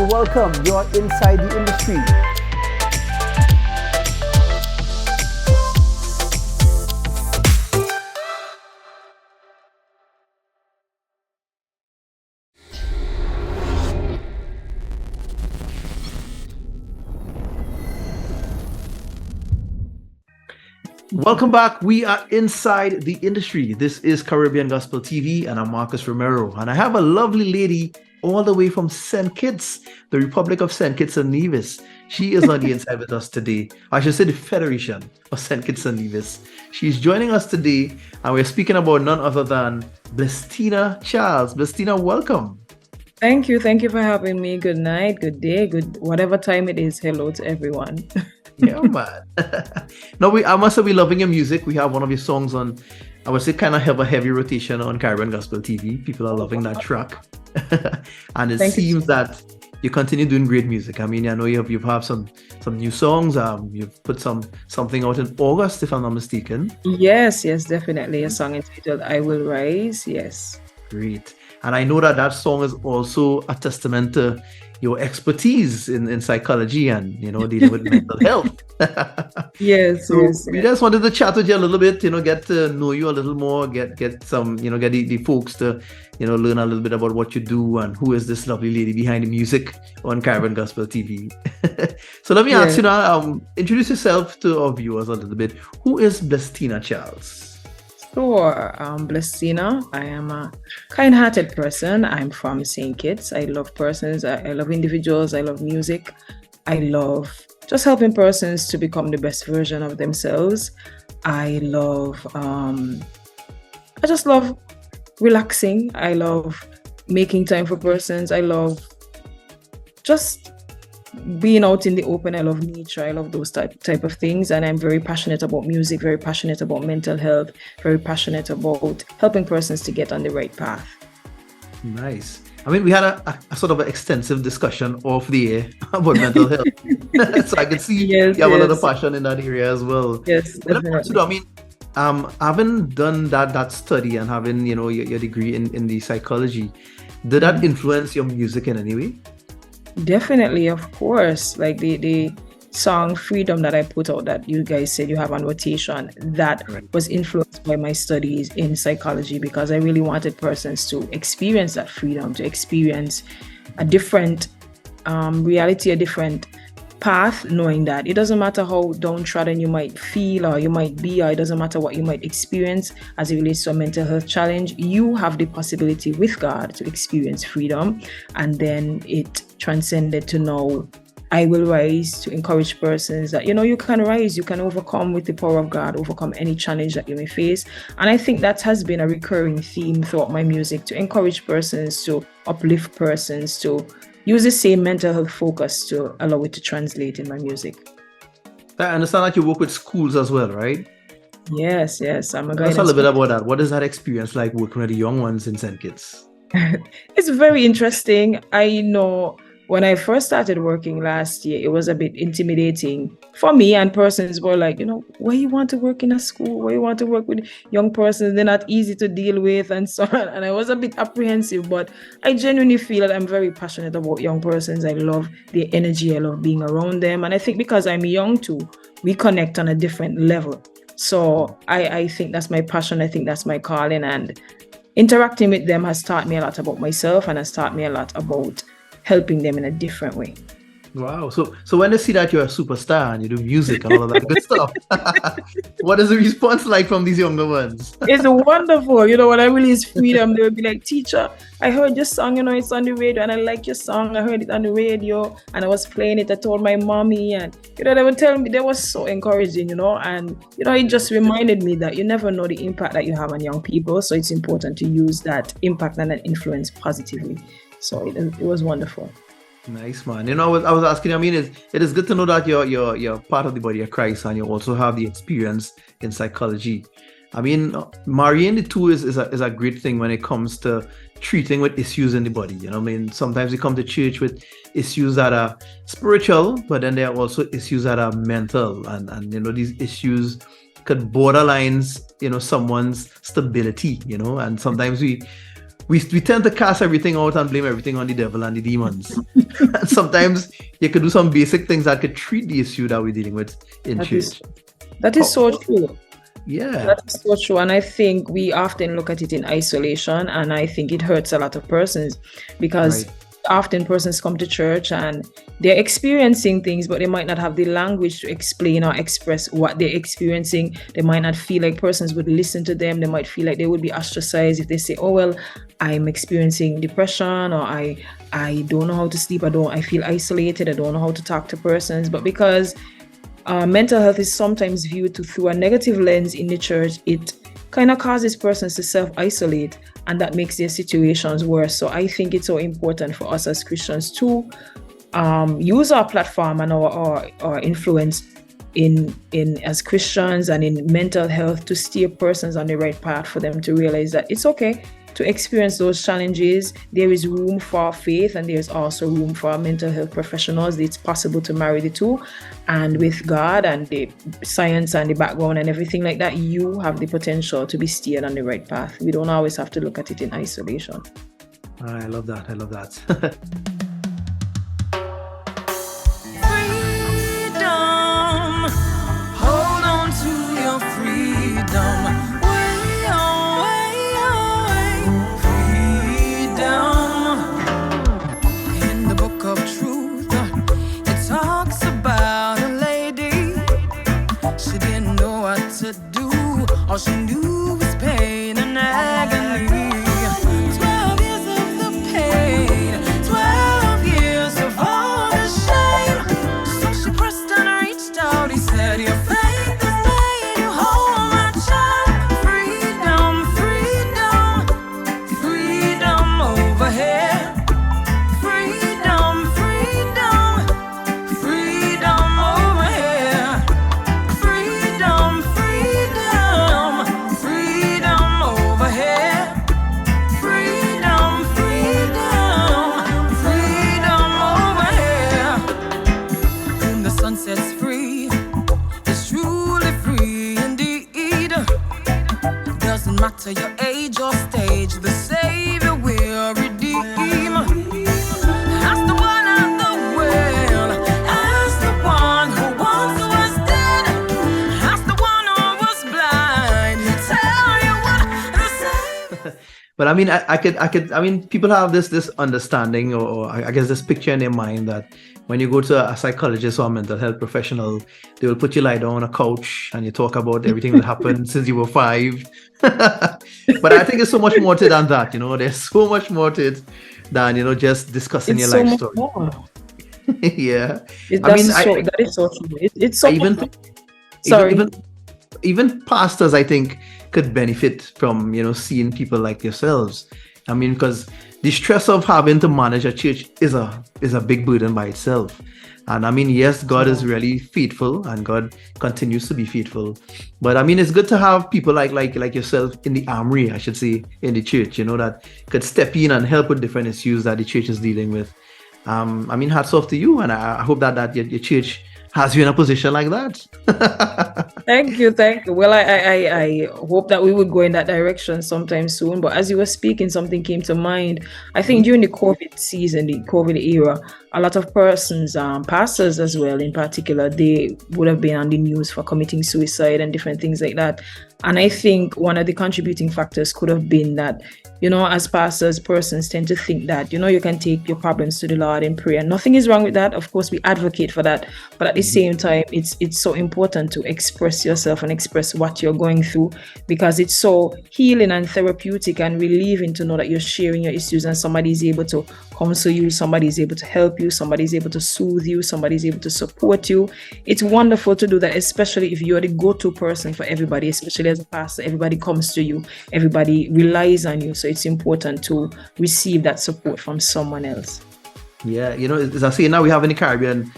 Welcome, you're inside the industry. Welcome back. We are inside the industry. This is Caribbean Gospel TV, and I'm Marcus Romero. And I have a lovely lady all the way from St. Kitts, the Republic of St. Kitts and Nevis. She is on the inside with us today. I should say the Federation of St. Kitts and Nevis. She's joining us today, and we're speaking about none other than Blestina Charles. Blestina, welcome. Thank you. Thank you for having me. Good night, good day, good whatever time it is. Hello to everyone. Yeah, man. No, I must say we're loving your music. We have one of your songs on, I would say, kind of have a heavy rotation on Caribbean Gospel TV. People are loving that track. And it seems that you continue doing great music. I mean, I know you've had some new songs. You've put something out in August, if I'm not mistaken. Yes, definitely. A song entitled I Will Rise. Yes. Great. And I know that song is also a testament to your expertise in psychology and, dealing with mental health. Yes. We just wanted to chat with you a little bit, get to know you a little more, get some, get the folks to, learn a little bit about what you do and who is this lovely lady behind the music on Caribbean Gospel TV. So let me ask you now, introduce yourself to our viewers a little bit. Who is Blestina Charles? Sure. Blestina. I am a kind-hearted person. I'm from St. Kitts. I love persons. I love individuals. I love music. I love just helping persons to become the best version of themselves. I just love relaxing. I love making time for persons. I love just being out in the open. I love nature. I love those type of things. And I'm very passionate about music, very passionate about mental health, very passionate about helping persons to get on the right path. Nice. I mean, we had a sort of an extensive discussion off the air about mental health. So I can see you have a lot of passion in that area as well. Yes, definitely. I mean, having done that study and having, your degree in the psychology, did that influence your music in any way? Definitely, of course. Like the song Freedom that I put out that you guys said you have on rotation, that was influenced by my studies in psychology, because I really wanted persons to experience that freedom, to experience a different reality, a different path, knowing that it doesn't matter how downtrodden you might feel or you might be, or it doesn't matter what you might experience as it relates to a mental health challenge, you have the possibility with God to experience freedom. And then it transcended to now I will rise, to encourage persons that, you can rise, you can overcome with the power of God, overcome any challenge that you may face. And I think that has been a recurring theme throughout my music, to encourage persons, to uplift persons, to use the same mental health focus to allow it to translate in my music. I understand that you work with schools as well, right? Yes. I'm a guidance. Tell us a little bit about that. What is that experience like working with the young ones in St. Kitts? It's very interesting. I know when I first started working last year, it was a bit intimidating for me, and persons were like, why you want to work in a school? Why you want to work with young persons? They're not easy to deal with and so on. And I was a bit apprehensive, but I genuinely feel that I'm very passionate about young persons. I love their energy. I love being around them. And I think because I'm young too, we connect on a different level. So I think that's my passion. I think that's my calling. And interacting with them has taught me a lot about myself, and has taught me a lot about helping them in a different way. Wow. So when they see that you're a superstar and you do music and all of that good stuff, what is the response like from these younger ones? It's wonderful. When I release Freedom, they will be like, teacher, I heard your song, it's on the radio, and I like your song. I heard it on the radio and I was playing it. I told my mommy, and they would tell me. They were so encouraging, and it just reminded me that you never know the impact that you have on young people. So it's important to use that impact and that influence positively. So it was wonderful. Nice, man. I was asking. I mean, it is good to know that you're part of the body of Christ, and you also have the experience in psychology. I mean, marrying the two is a great thing when it comes to treating with issues in the body. I mean, sometimes we come to church with issues that are spiritual, but then there are also issues that are mental, and these issues could borderlines someone's stability. And sometimes we tend to cast everything out and blame everything on the devil and the demons. And sometimes you could do some basic things that could treat the issue that we're dealing with in church. That is so true. Yeah. That is so true. And I think we often look at it in isolation, and I think it hurts a lot of persons because often persons come to church and they're experiencing things, but they might not have the language to explain or express what they're experiencing. They might not feel like persons would listen to them. They might feel like they would be ostracized if they say, oh, well, I'm experiencing depression, or I don't know how to sleep. I feel isolated. I don't know how to talk to persons. But because mental health is sometimes viewed through a negative lens in the church, it kind of causes persons to self-isolate, and that makes their situations worse. So I think it's so important for us as Christians to use our platform and our influence in as Christians and in mental health to steer persons on the right path, for them to realize that it's okay to experience those challenges. There is room for faith, and there's also room for mental health professionals. It's possible to marry the two, and with God and the science and the background and everything like that, you have the potential to be steered on the right path. We don't always have to look at it in isolation. I love that. Freedom, hold on to your freedom. All she knew was pain and agony. 12 years of the pain, 12 years of all the shame. So she pressed and reached out. He said, your faith is made you whole, my child. Freedom, freedom, freedom over here. Freedom, freedom, freedom over here. Freedom, freedom, freedom over here. Freedom, freedom, freedom over here. Whom the sun sets free is truly free indeed. Doesn't matter your age or stage, the Savior will redeem. As the one at the well, as the one who once was dead, as the one who was blind, he'll tell you what to say. But I mean, I mean, people have this understanding, or I guess this picture in their mind that when you go to a psychologist or a mental health professional, they will put you lie down on a couch and you talk about everything that happened since you were 5. But I think there's so much more to it than that. There's so much more to it than just discussing your life story. Yeah, That is so true. It's so even sorry. even pastors, I think, could benefit from seeing people like yourselves. I mean, because the stress of having to manage a church is a big burden by itself. And I mean, yes, God is really faithful, and God continues to be faithful. But I mean, it's good to have people like yourself in the armory, I should say, in the church, that could step in and help with different issues that the church is dealing with. I mean, hats off to you, and I hope that your church has you in a position like that. Thank you. Well, I hope that we would go in that direction sometime soon. But as you were speaking, something came to mind. I think during the COVID season, the COVID era, a lot of persons, pastors as well in particular, they would have been on the news for committing suicide and different things like that. And I think one of the contributing factors could have been that, as pastors, persons tend to think that, you can take your problems to the Lord in prayer. Nothing is wrong with that. Of course, we advocate for that. But at the same time, it's so important to express yourself and express what you're going through, because it's so healing and therapeutic and relieving to know that you're sharing your issues and somebody is able to counsel you, somebody is able to help you, somebody is able to soothe you, somebody is able to support you. It's wonderful to do that, especially if you're the go-to person for everybody, especially as a pastor. Everybody comes to you, everybody relies on you. So it's important to receive that support from someone else. Yeah, you know, as I say now we have in the Caribbean,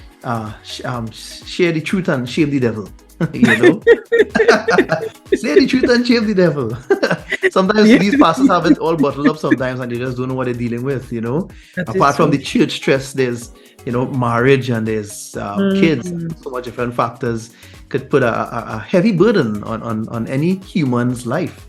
share the truth and shame the devil. You know, say the truth and shame the devil. Sometimes these pastors have it all bottled up sometimes, and they just don't know what they're dealing with. You know, apart from the church stress, there's marriage and there's kids. So much different factors could put a heavy burden on any human's life.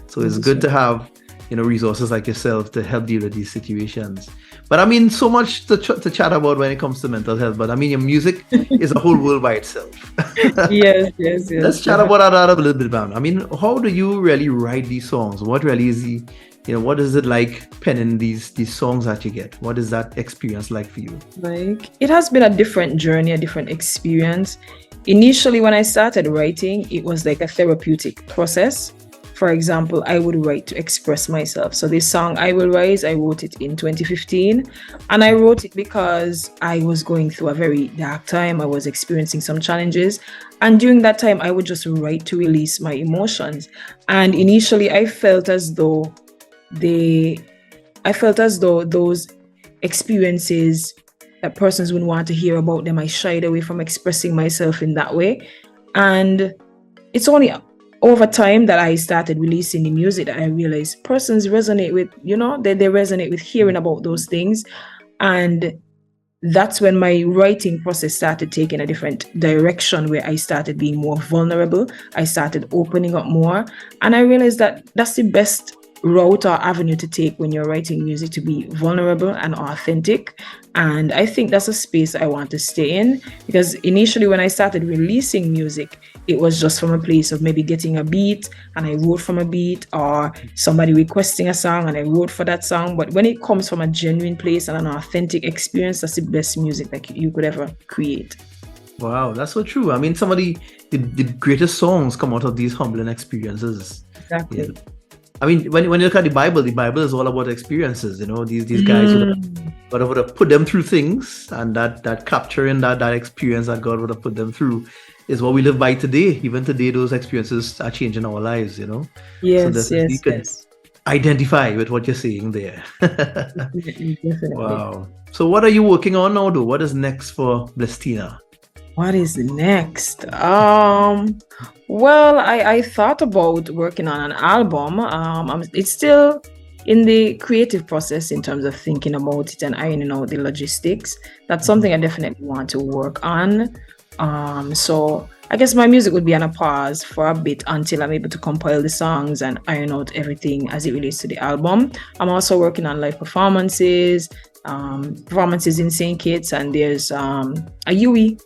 So it's good to have resources like yourself to help deal with these situations. But I mean, so much to chat about when it comes to mental health. But I mean, your music is a whole world by itself. Yes. Let's chat about that a little bit, man. I mean, how do you really write these songs? What really is what is it like penning these songs that you get? What is that experience like for you? Like, it has been a different journey, a different experience. Initially, when I started writing, it was like a therapeutic process. For example, I would write to express myself. So this song, I Will Rise, I wrote it in 2015. And I wrote it because I was going through a very dark time. I was experiencing some challenges. And during that time, I would just write to release my emotions. And initially, I felt as though those experiences that persons wouldn't want to hear about them, I shied away from expressing myself in that way. And it's only over time that I started releasing the music that I realized persons resonate with, they resonate with hearing about those things. And that's when my writing process started taking a different direction, where I started being more vulnerable. I started opening up more. And I realized that that's the best route or avenue to take when you're writing music, to be vulnerable and authentic. And I think that's a space I want to stay in, because initially when I started releasing music, it was just from a place of maybe getting a beat and I wrote from a beat, or somebody requesting a song and I wrote for that song. But when it comes from a genuine place and an authentic experience, that's the best music that you could ever create. Wow, that's so true. I mean, some of the greatest songs come out of these humbling experiences. Exactly. Yeah. I mean, when you look at the Bible is all about experiences. These guys would have put them through things, and that capturing that experience that God would have put them through is what we live by today. Even today, those experiences are changing our lives. Yes, so you can identify with what you're saying there. Definitely. Wow. So what are you working on now, though? What is next for Blestina? What is next? Well, I thought about working on an album. It's still in the creative process in terms of thinking about it and ironing out the logistics. That's something I definitely want to work on. So I guess my music would be on a pause for a bit until I'm able to compile the songs and iron out everything as it relates to the album. I'm also working on live performances in St. Kitts, and there's a UE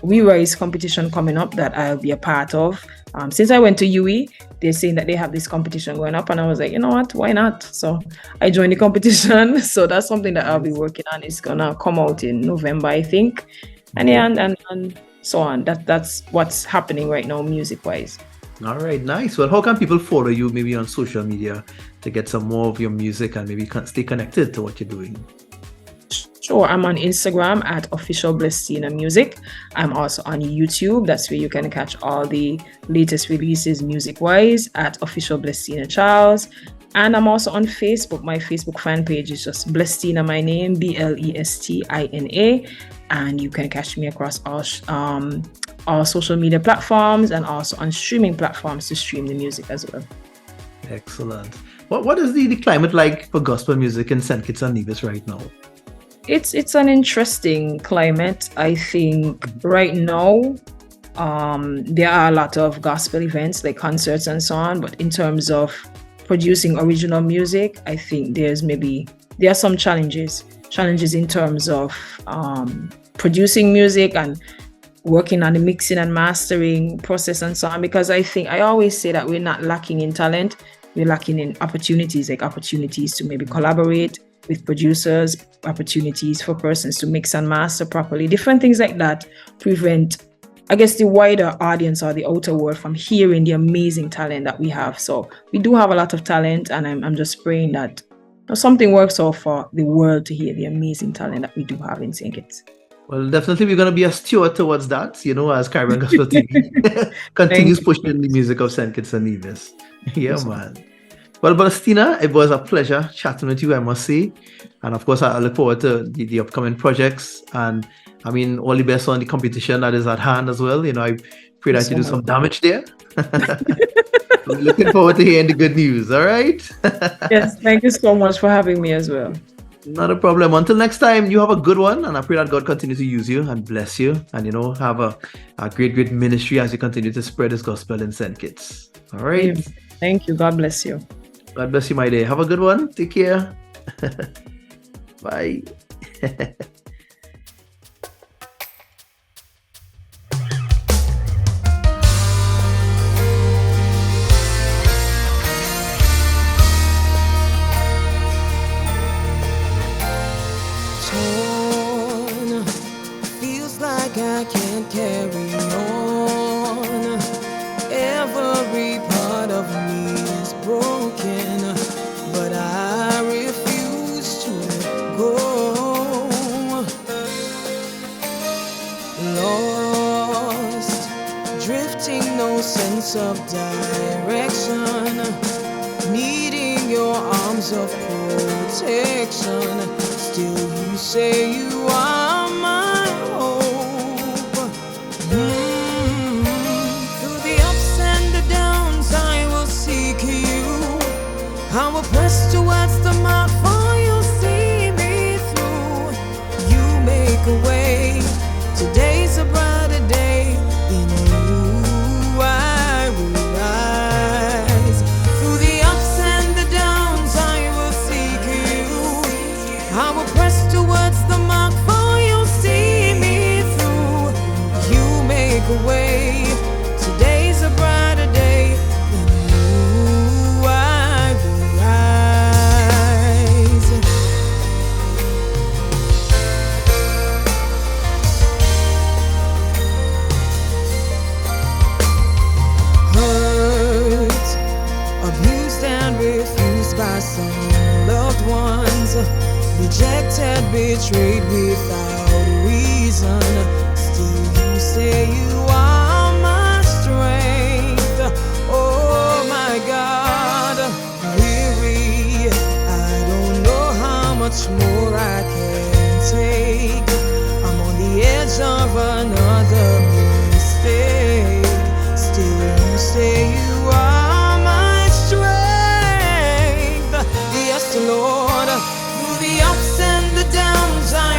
We Rise competition coming up that I'll be a part of. Since I went to UE, they're saying that they have this competition going up, and I was like, you know what, why not? So I joined the competition. So that's something that I'll be working on. It's gonna come out in November, I think. And yeah, and so on. That's what's happening right now, music-wise. All right, nice. Well, how can people follow you maybe on social media to get some more of your music and maybe stay connected to what you're doing? Sure, I'm on Instagram at Official-Blestina Music. I'm also on YouTube. That's where you can catch all the latest releases music-wise at Official-Blestina Charles. And I'm also on Facebook. My Facebook fan page is just Blestina, my name, Blestina. And you can catch me across all social media platforms and also on streaming platforms to stream the music as well. Excellent. What is the climate like for gospel music in St. Kitts and Nevis right now? It's an interesting climate. I think right now there are a lot of gospel events like concerts and so on, but in terms of producing original music, I think there are some challenges in terms of producing music and working on the mixing and mastering process and so on, because I always say that we're not lacking in talent, we're lacking in opportunities to maybe collaborate with producers, opportunities for persons to mix and master properly, different things like that prevent, I guess, the wider audience or the outer world from hearing the amazing talent that we have. So we do have a lot of talent, and I'm just praying that something works out for the world to hear the amazing talent that we do have in St. Kitts. Well, definitely we're going to be a steward towards that, as Caribbean Gospel TV continues pushing the music of St. Kitts and Nevis. Yeah, man. Well, Blestina, it was a pleasure chatting with you, I must say. And of course, I look forward to the upcoming projects. And I mean, all the best on the competition that is at hand as well. You know, I pray that you do some damage there. I'm looking forward to hearing the good news. All right. Yes, thank you so much for having me as well. Not a problem. Until next time, you have a good one. And I pray that God continues to use you and bless you. And, you know, have a great ministry as you continue to spread His gospel in St. Kitts. All right. Thank you. God bless you. God bless you, my dear. Have a good one. Take care. Bye. Torn, feels like I can't carry on. Every part of me is broken, but I refuse to let go. Lost, drifting, no sense of direction, needing your arms of protection. Still you say you are my hope. Through the ups and the downs I will seek you. I will press towards the mark, for you'll see me through. You make a way. Today's a brighter day. In you I will rise. Through the ups and the downs I will seek you. I will press towards the mark, for you'll see me through. You make a way. Today's a brighter day. In you I will rise. Hurt, abused and refused by some loved ones, rejected, betrayed without reason. Still you say you are my strength. Oh my God, weary, I don't know how much more I can take. I'm on the edge of another mistake. Still you say you are my strength. Yes, Lord. Through the ups and the downs I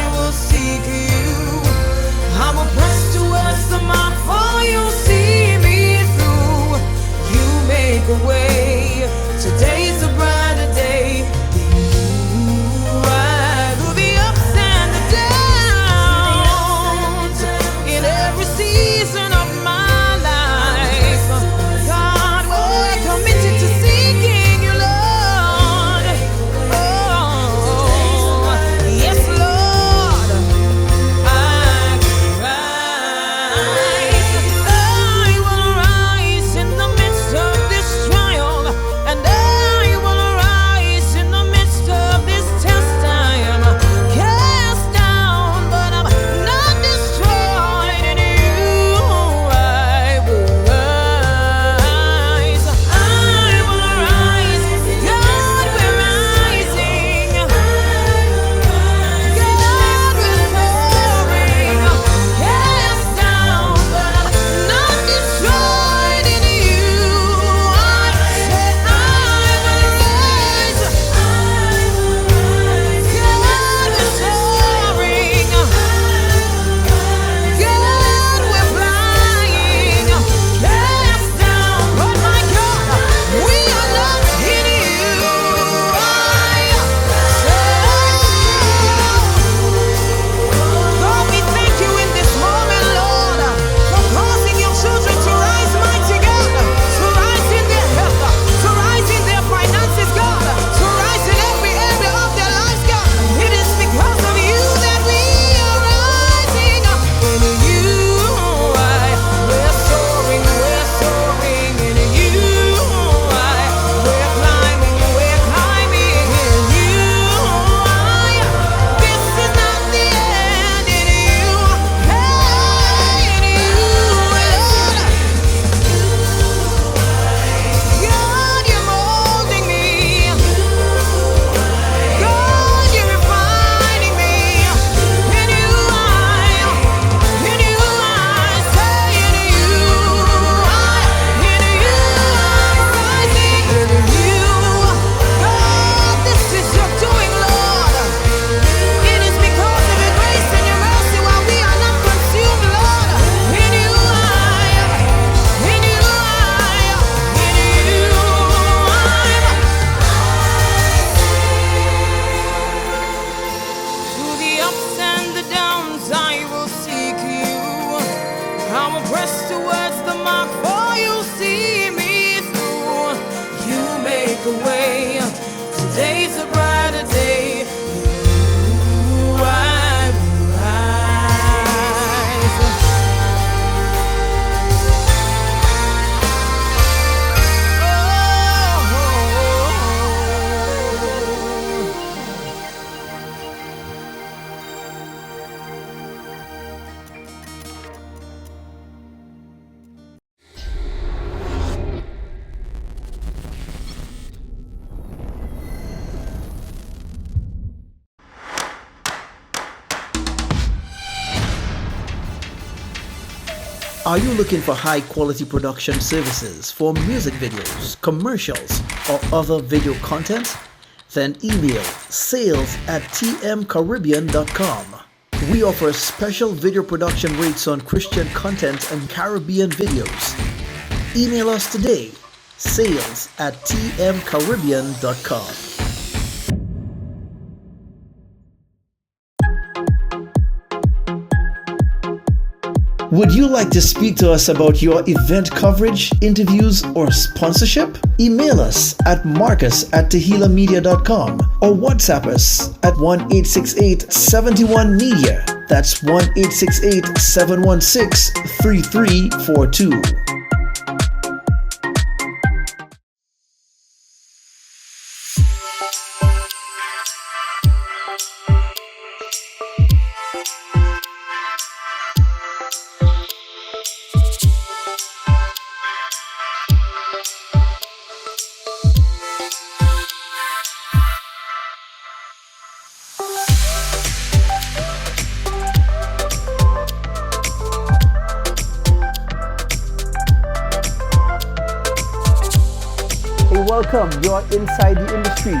Are you looking for high quality production services for music videos, commercials, or other video content? Then email sales@tmcaribbean.com. We offer special video production rates on Christian content and Caribbean videos. Email us today, sales@tmcaribbean.com. Would you like to speak to us about your event coverage, interviews, or sponsorship? Email us at marcus@tehillermedia.com or WhatsApp us at 1-868-71-MEDIA. That's 1-868-716-3342. Welcome, you're inside the industry.